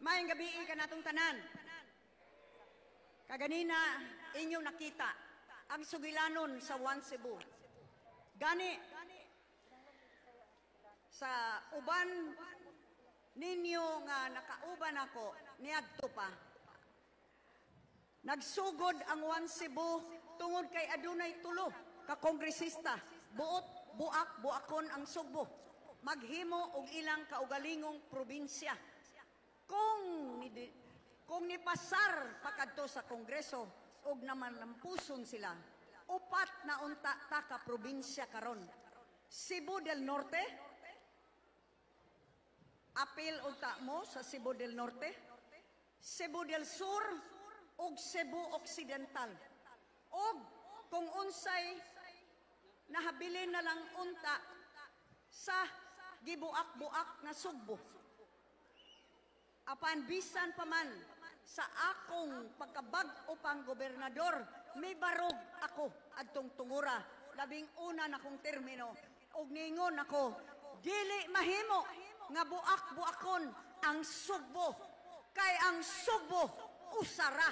Maayong gabi ka natong tanan. Kaganina inyong nakita ang sugilanon sa One Cebu. Gani sa uban ninyo nga nakauban ako niadto pa. Nagsugod ang One Cebu tungod kay adunay tulo ka kongresista buakon ang Sugbo maghimo og ilang kaugalingong probinsya. Kung nipasar pakadto sa Kongreso og naman lampuson sila, upat na unta ta ka probinsya karon. Cebu del Norte, apil unta mo sa Cebu del Norte, Cebu del Sur ug Cebu Occidental. Og kung unsay nahabilin na lang unta sa gibuak-buak na Sugbo. Apan bisan pa man sa akong pagkabag-o pang gobernador, may barog ako adtong tungura. Labing una na kong termino, og ningon ako, dili mahimo nga buak-buakon ang Sugbo. Kay ang Sugbo, usara.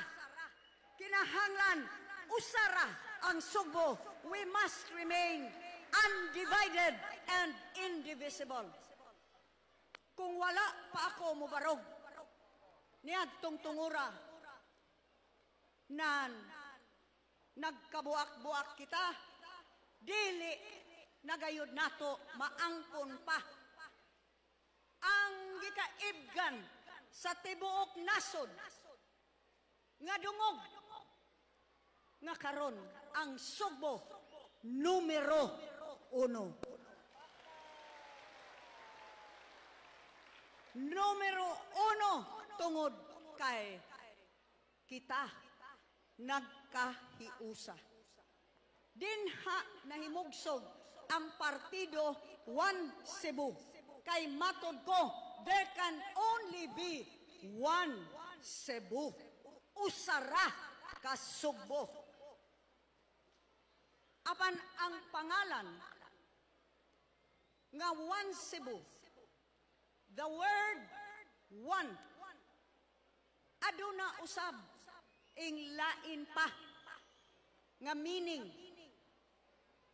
Kinahanglan, usara ang Sugbo. We must remain undivided and indivisible. Kung wala pa ako mubarog, niadtong tungura nan nagkabuak-buak kita, dili nagayod nato maangkon pa ang gikaibgan sa tibuok nasod nga dungog nga karon ang Sugbo numero 1. Numero 1 tungod kay kita nagkahiusa. Dinha nahimugsog ang partido One Cebu. Kay matod ko, there can only be one Cebu. Usara ka Sugbo. Apan ang pangalan nga One Cebu, the word one, aduna usab ing lain pa nga meaning,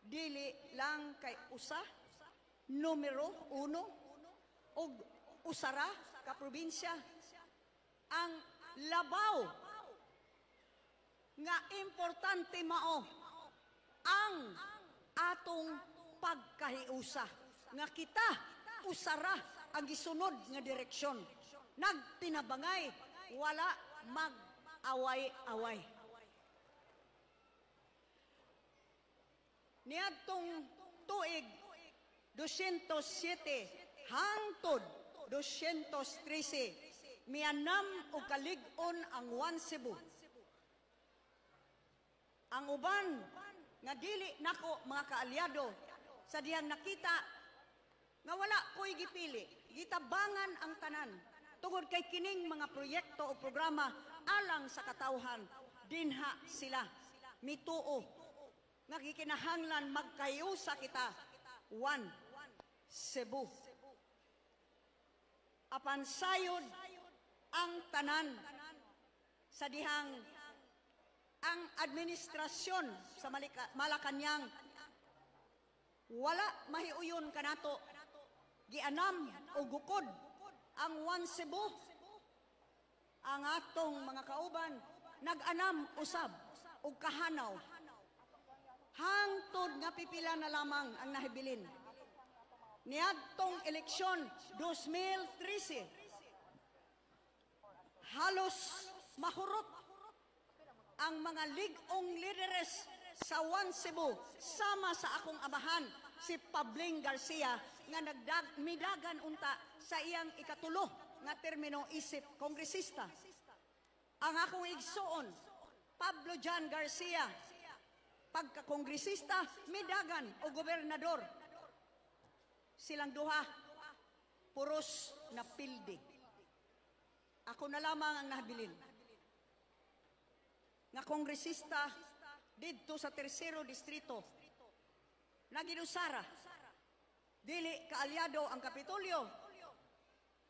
dili lang kay usa, numero 1, o usara ka probinsya. Ang labaw nga importante mao ang atong pagkahiusa nga kita usara ang gisunod nga direksyon. Nagtinabangay, wala mag-away-away. Niadtong tuig 207 hangtod 213 mianam o kalig-on ang One Cebu. Ang uban nga dili nako mga kaalyado sa diyang nakita nga wala ko'y gipili, gitabangan ang tanan tungod kay kining mga proyekto o programa alang sa katawhan. Dinha sila mituo nga gikinahanglan magkayusa kita One Cebu. Apan sayod ang tanan sa dihang ang administrasyon sa Malacañang wala mahiuyon kanato gianam o gukod ang One Cebu. Ang atong mga kauban nag-anam usab og kahanaw hangtod nga pipila na lamang ang nahibilin. Niadtong eleksyon 2013 halos mahurot ang mga ligong lideres sa One Cebu sama sa akong amahan si Pabling Garcia nga midagan unta sa iyang ikatulo nga termino isip kongresista. Ang akong igsuon Pablo John Garcia pagka-kongresista midagan o gobernador. Silang duha puros na pildi. Ako na lamang ang nahabilin nga kongresista didto sa Tercero Distrito na ginusara. Dili kaalyado ang Kapitolyo,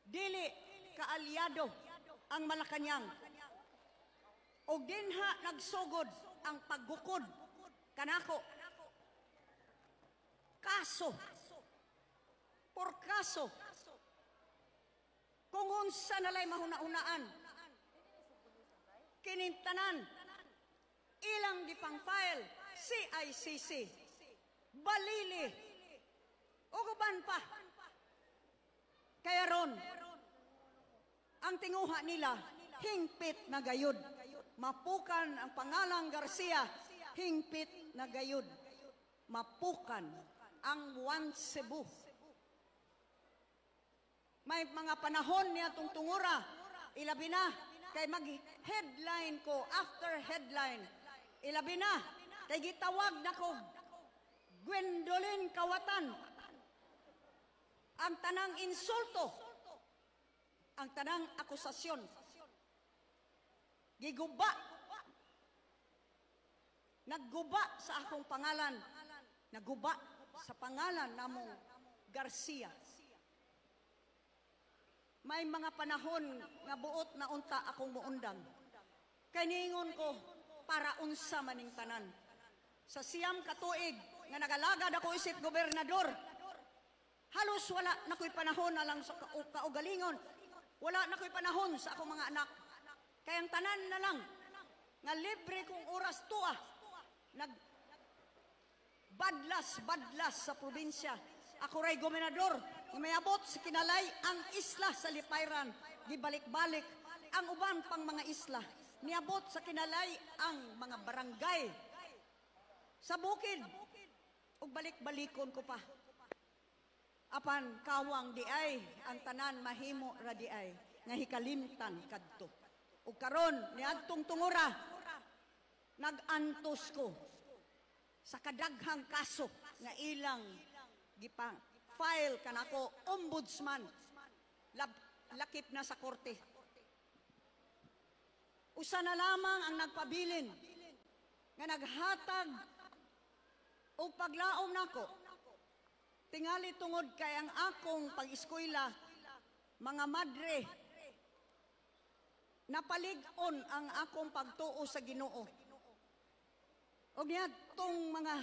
dili kaalyado ang Malacañang. O dinha nagsugod ang paggukod kanako. Kaso, por kaso, kung unsa nalay mahuna-unaan, kinintanan, ilang gipang file, CICC, balili, uguban pa. Kaya ron, ang tinguha nila, hingpit na gayud. Mapukan ang pangalang Garcia, hingpit na gayud. Mapukan ang One Cebu. May mga panahon niya itong tungura, ilabi na, kay mag-headline ko, after headline, ilabi na, kay gitawag na ko, Gwendolyn Kawatan, ang tanang insulto, ang tanang akusasyon, giguba, nagguba sa akong pangalan, nagguba sa pangalan namong Garcia. May mga panahon nga buot na unta akong muundang. Kay niingon ko, para unsa maning tanan. Sa siyam katuig nga nagalagad ako isip gobernador, halos wala na ko'y panahon na lang sa kaugalingon. Wala na ko'y panahon sa akong mga anak. Kaya ang tanan na lang, nga libre kong oras tuwa, badlas sa probinsya. Ako ray gobernador, nga may abot sa kinalay ang isla sa Lipayran, gibalik-balik ang uban pang mga isla. Niabot sa kinalay ang mga barangay sa bukid, ug balik-balikon ko pa. Apan kawang di ay, ang tanan mahimo ra di ay, nga hikalimtan kadto. Ug karon niadtong tungura, nag-antos ko sa kadaghang kaso nga ilang gipang file kanako ombudsman, lakip na sa korte. Usa na lamang ang nagpabilin nga naghatag o paglaom nako, tingali tungod kay ang akong pag-eskwela, mga madre, napalig-on ang akong pagtuo sa Ginoo. O niadtong mga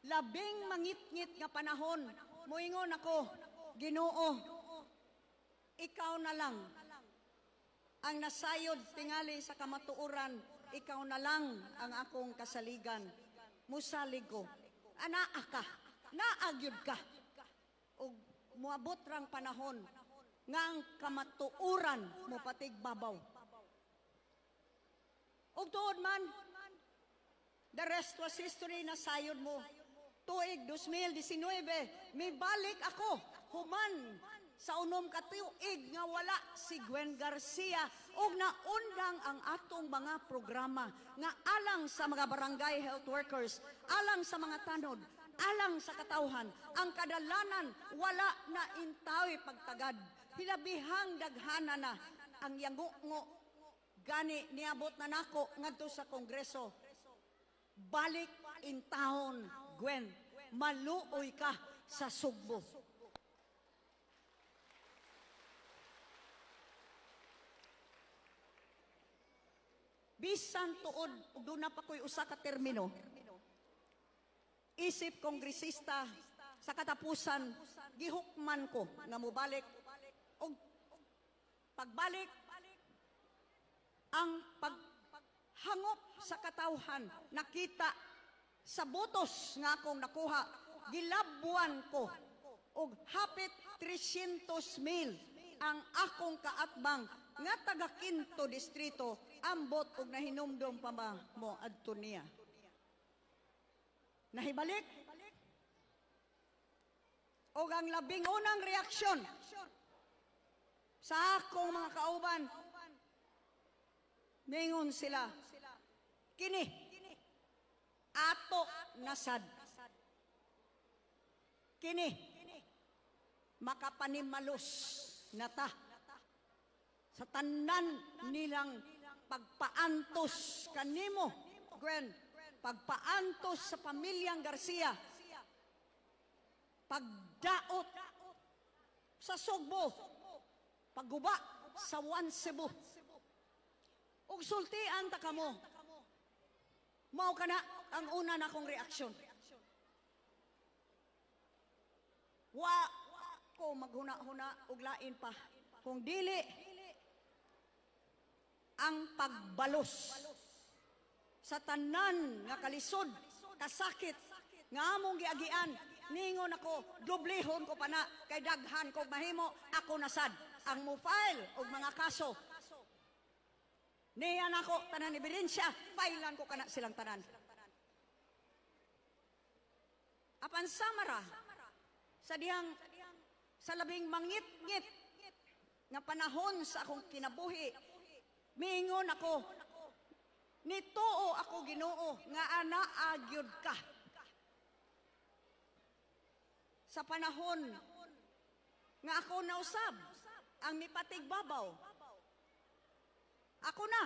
labing mangit-ngit nga panahon, muingon ako, Ginoo, ikaw na lang ang nasayod tingali sa kamatuoran, ikaw na lang ang akong kasaligan. Musalig ko, anaa ka, naagyod ka. O muabot rang panahon, nga ang kamatuoran mo patig babaw. O tuod man, the rest was history, na sayod mo. Tuig 2019, may balik ako, human, sa unom katuig nga wala si Gwen Garcia ug naundang ang atong mga programa nga alang sa mga barangay health workers, alang sa mga tanod, alang sa katawhan. Ang kadalanan wala na intawi pagtagad. Hilabihang daghana na ang yangungo gani niabot na nako ngadto sa Kongreso. Balik in town, Gwen. Maluoy ka sa Sugbo. Bisan tuod, ug doon na pa ko'y usa ka termino, isip kongresista, sa katapusan, gihukman ko nga mubalik. Og pagbalik, ang paghangop sa katawhan, nakita sa botos nga akong nakuha, gilabuan ko, og hapit 300,000 ang akong kaatbang nga taga Quinto Distrito, ambot og nahinumdom pa ba mo adto niya. Nahibalik. O ang labing unang reaksyon sa akong mga kauban, mingon sila, kini, ato nasad. Kini, makapanimalos na ta sa tanan nilang pagpaantos kanimo, Gwen, pagpaantos sa pamilyang Garcia, pagdaot sa Sugbo, pagguba sa One Cebu. Ug sultian ta kamo. Mao kana ang una na kong reaksyon. Wa ko maghuna-huna og lain pa kung dili ang pagbalos sa tanan nga kalisod, kasakit nga among giagian. Ningon ako, dublihon ko pa na, kay daghan kog mahimo, ako nasad. Ang mo file og mga kaso. Niyan ako, tanan ebidensya, filean ko kana silang tanan. Apan samara, sa labing mangit-ngit nga panahon sa akong kinabuhi, miingon ako, nituo ako Ginoo, nga anaagyod ka. Sa panahon nga ako nausab ang mipatigbabaw, ako na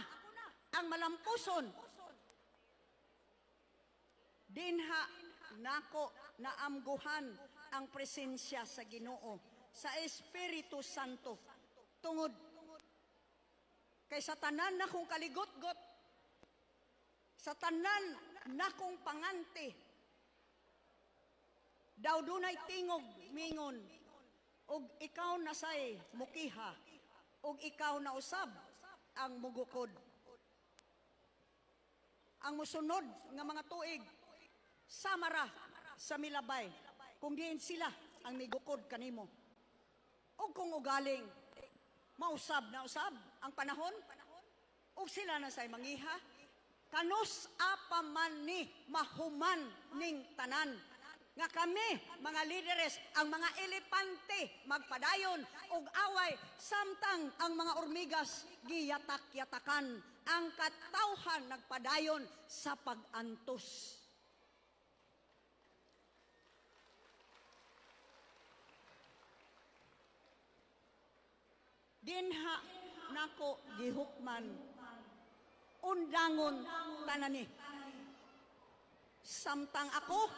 ang malampuson. Dinha nako naamguhan ang presensya sa Ginoo, sa Espiritu Santo, tungod kay sa tanan na kong kaligot-got, sa tanan na kong panganti, daw dunay tingog mingon, og ikaw nasay mukiha, og ikaw na usab ang mugukod. Ang musunod nga mga tuig, samara sa milabay, kung diin sila ang migukod kanimo. O kung ugaling, mausab na usab ang panahon, o sila na say mangiha, kanus apa man ni mahuman ning tanan, nga kami, mga lideres, ang mga elepante, magpadayon og away, samtang ang mga ormigas, giyatak-yatakan, ang katawhan nagpadayon sa pag-antos. Dinha nako gihukman, undangon tanani. Samtang ako,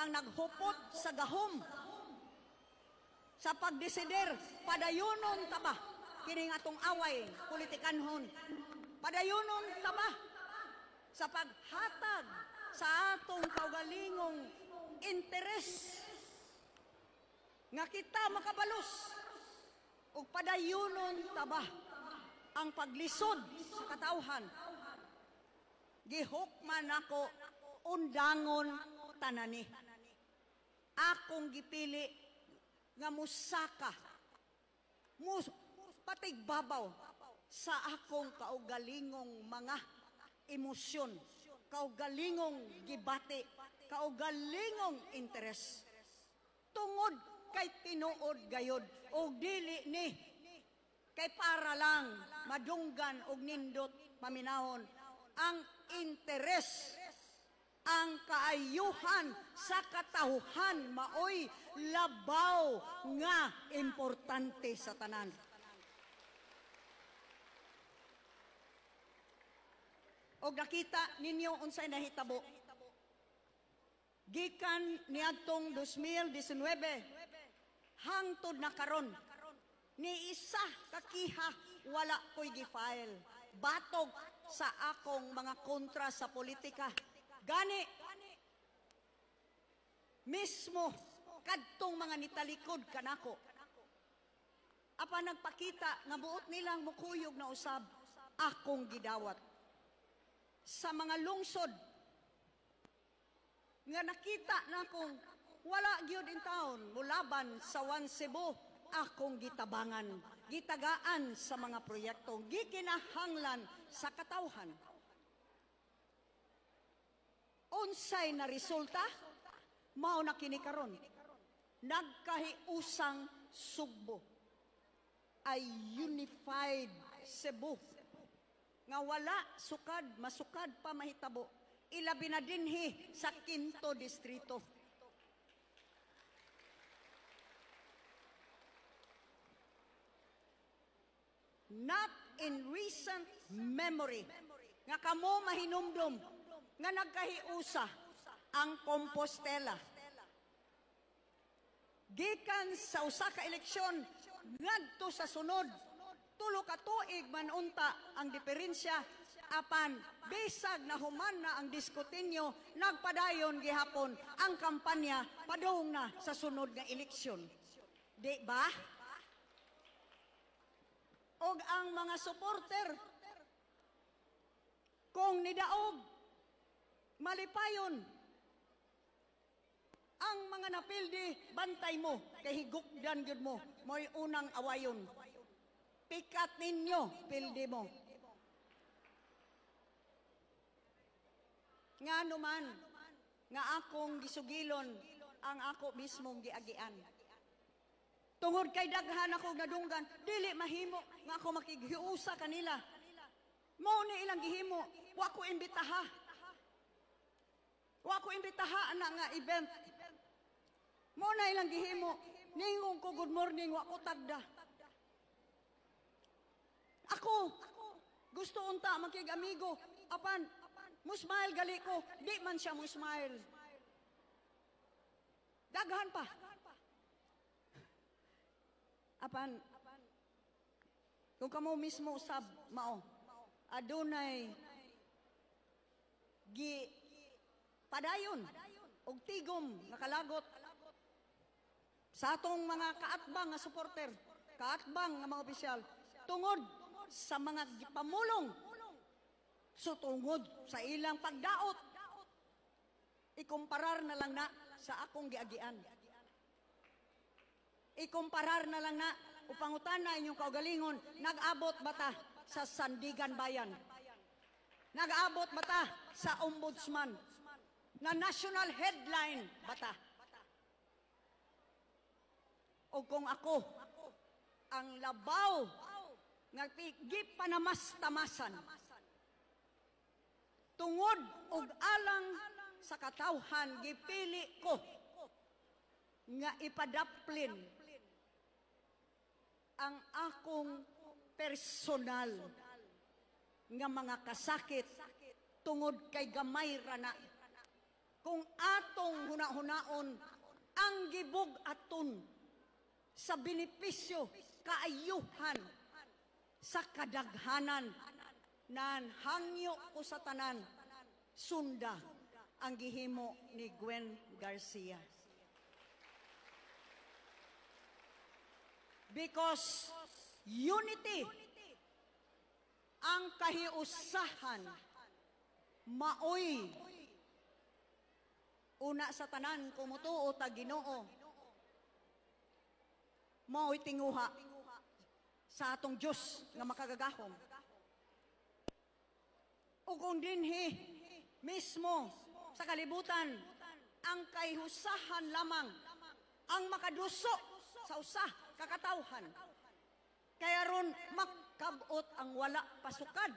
ang naghupot sa gahom sa pagdesider, padayunon taba kining atong away politikanhon, padayunon taba sa paghatag sa atong kaugalingong interes nga kita makabalos, ug padayunon taba ang paglisod sa katawhan. Gihukman ako, undangon tanani. Akong gipili nga musaka, patigbabaw sa akong kaugalingong mga emosyon, kaugalingong gibati, kaugalingong interes. Tungod kay tinuod gayod, o dili ni kay para lang madunggan og nindot paminahon ang interes, ang kaayuhan sa katawhan maoy labaw nga importante sa tanan. Og nakita ninyo unsay nahitabo gikan niadtong 2019 hangtod na karon, ni isa kakiha wala ko'y gifile batog sa akong mga kontra sa politika. Gani, mismo kadtong mga nitalikod kanako, apa nagpakita nga buot nilang mukuyog na usab, akong gidawat sa mga lungsod nga nakita na kong wala gyud in town mulaban sa One Cebu, akong gitabangan, gitagaan sa mga proyekto, gikinahanglan sa katawhan. Unsay na resulta? Mao na kini karon. Nagkahiusang Sugbo, ay unified Cebu, nga wala sukad, masukad pa mahitabo, ilabi na dinhi sa 5th distrito. Not in recent memory nga kamo mahinumdum nga nagkahiusa ang Compostela. Gikan sa usa ka eleksyon ngadto sa sunod, tulo ka tuig man unta ang diferensya, apan bisag na human na ang diskutinyo, nagpadayon gihapon ang kampanya padung na sa sunod nga eleksyon. Di ba? Og ang mga supporter, kung nidaog, malipayon, ang mga napildi, bantay mo, kay higugdan yun mo, mo'y unang awayon. Pikat ninyo, pildi mo. Nga naman, nga akong gisugilon, ang ako mismong giagian. Tungod kay daghan ako nadunggan, dili mahimo nga ako makighiusa kanila. Mao ni ilang gihimo, wa ko imbitaha. Wa ko imbitaha na nga event. Mao na ilang gihimo, ningong ko good morning, wa ko tagda. Ako, gusto unta makig-amigo, apan, musmile gali ko, di man siya musmile. Daghan pa. Apan, kung kamo mismo usab, mao, adunay gi padayon og tigom nakalagot sa atong mga kaatbang nga supporter, kaatbang nga mga opisyal, tungod sa mga gipamulong, so tungod sa ilang pagdaot, ikumparar na lang na sa akong giagian. Ikumparar na lang na, upangutan na inyong kaugalingon, nag-abot bata sa Sandigan Bayan? Nag-abot bata sa Ombudsman? Na national headline bata? O kung ako, ang labaw, nga gipanamas-tamasan, tungod og alang sa katawhan, gipili ko nga ipadaplin ang akong personal nga mga kasakit tungod kay gamay rana. Kung atong huna-hunaon ang gibug-aton sa benepisyo, kaayuhan, sa kadaghanan, nan hangyo ko sa tanan, sunda ang gihimo ni Gwen Garcia. Because unity ang kahiusahan, maoy una sa tanan kumutuo ta Ginoo, maoy tinguha sa atong Diyos nga makagagahom. O kung dinhi mismo sa kalibutan ang kahiusahan lamang ang makaduso sa usa kakatawhan, kaya ron makabot ang wala pasukad,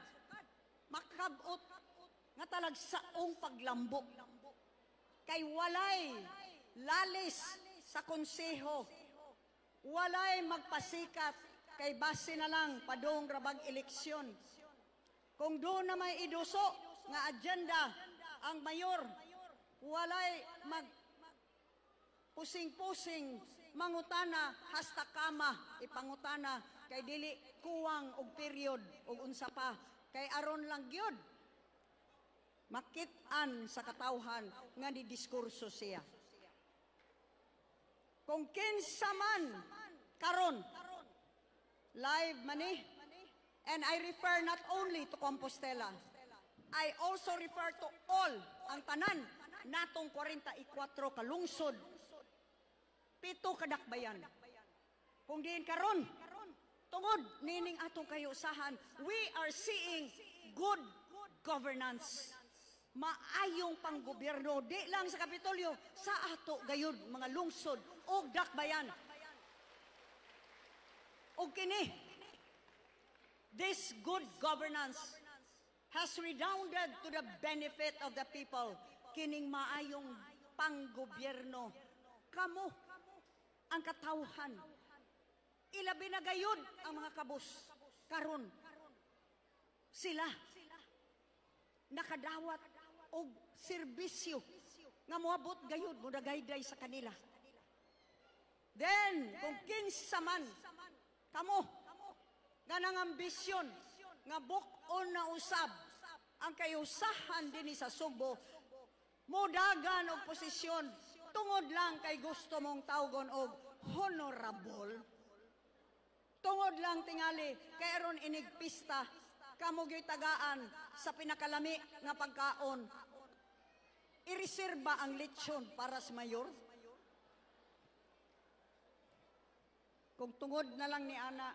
makabot nga talagsaong paglambo, kay walay lalis sa konseho, walay magpasikat, kay base na lang padung rabag eleksyon. Kung doon na may iduso nga agenda ang mayor, walay mag pusing-pusing mangutana hasta kama ipangutana, kay dili kuwang og period og unsa pa, kay aron lang gyud makit-an sa katawhan nga ni diskurso siya. Kung kinsa man karon live mani, and I refer not only to Compostela, I also refer to all ang tanan natong 44 ka lungsod, 7 kadakbayan. Kung diin karon, tungod nining atong kayusahan, we are seeing good governance. Maayong panggobyerno, di lang sa Kapitolyo, sa ato gayud mga lungsod o dakbayan. O kini, this good governance has redounded to the benefit of the people. Kining maayong panggobyerno, kamo ang katawhan, ilabi na gayud ang mga kabus karon, sila nakadawat og serbisyo nga moabot gayud mo dagayday sa kanila. Then kung kinsa man kamo kanang ambisyon nga buk-on na usab ang kayusahan dinhi sa Subo, modagan og posisyon tungod lang kay gusto mong tawgon og honorable. Tungod lang tingali kay aron inigpista kamo gyud tagaan sa pinakalami nga pagkaon. Ireserba ang lechon para sa mayor. Kung tungod na lang ni ana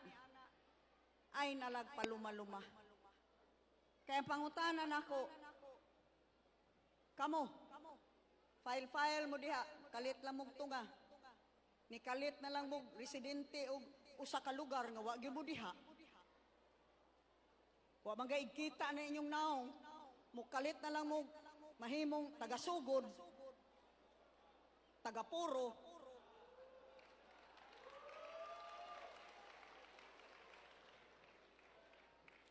ay nalagpaluma-luma. Kaya pangutanan ako, kamo, file mo diha, kalit lang mong tunga. Ni kalit na lang mong residente o usa ka lugar nga wag mo diha. Wa man gay kita na inyong naong, mukalit na lang mong mahimong taga-sugod, taga-puro.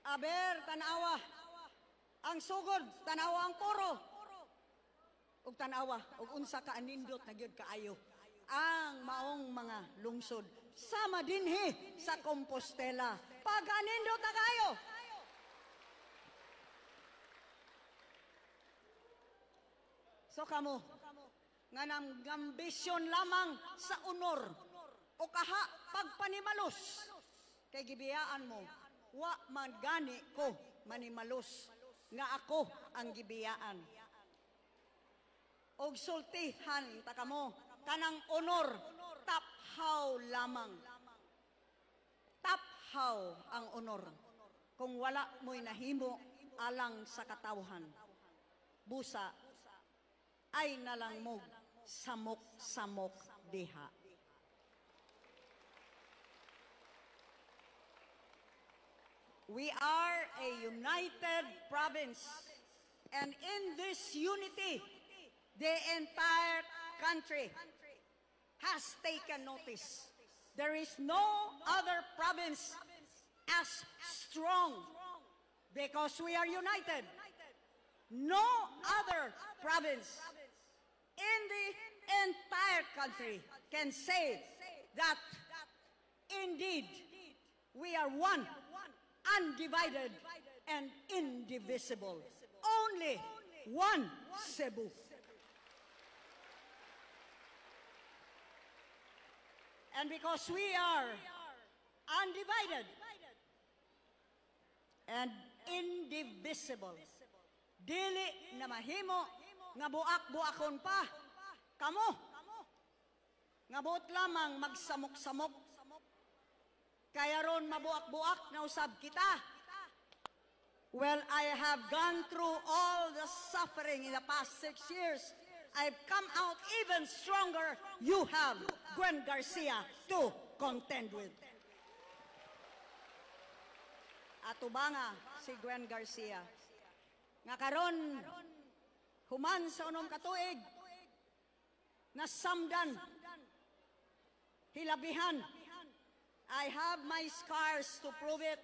Aber, tanawa. Ang sugod, tanawa ang puro. Ug tanawa, ug unsa ka anindot na gyud kaayo. Ang maong mga lungsod. Sama dinhi sa Compostela. Pag anindot na kayo. So kamo, nga nang ambisyon lamang sa honor o kaha pagpanimalos. Kay gibiyaan mo, wa man gani ko manimalos nga ako ang gibiyaan. Og sultihan ta kamo kanang honor taphaw lamang. Taphaw ang honor kung wala mo'y nahimo alang sa katawhan. Busa ay nalang mo samok-samok diha. We are a united province, and in this unity, the entire country has taken notice. There is no other province as strong because we are united. No other province in the entire country can say that indeed we are one, undivided and indivisible. Only one Cebu. And because we are undivided and indivisible, dili na mahimo nga buak-buakon pa kamo nga buot lamang magsamok-samok kaya ron mabuak-buak na usab kita. Well, I have gone through all the suffering in the past 6 years. I've come out even stronger. You have Gwen Garcia to contend with. Atubanga si Gwen Garcia nga karon human sa unom katuig nasamdan hilabihan. I have my scars to prove it,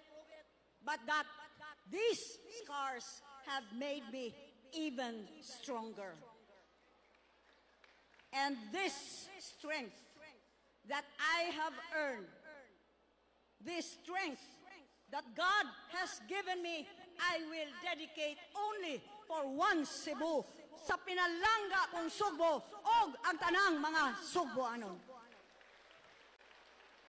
but that these scars have made me even stronger. And this strength that I have earned, this strength that God has given me, I will dedicate only for one Cebu sa pinalangga kong Sugbo o ang tanang mga Sugboanon.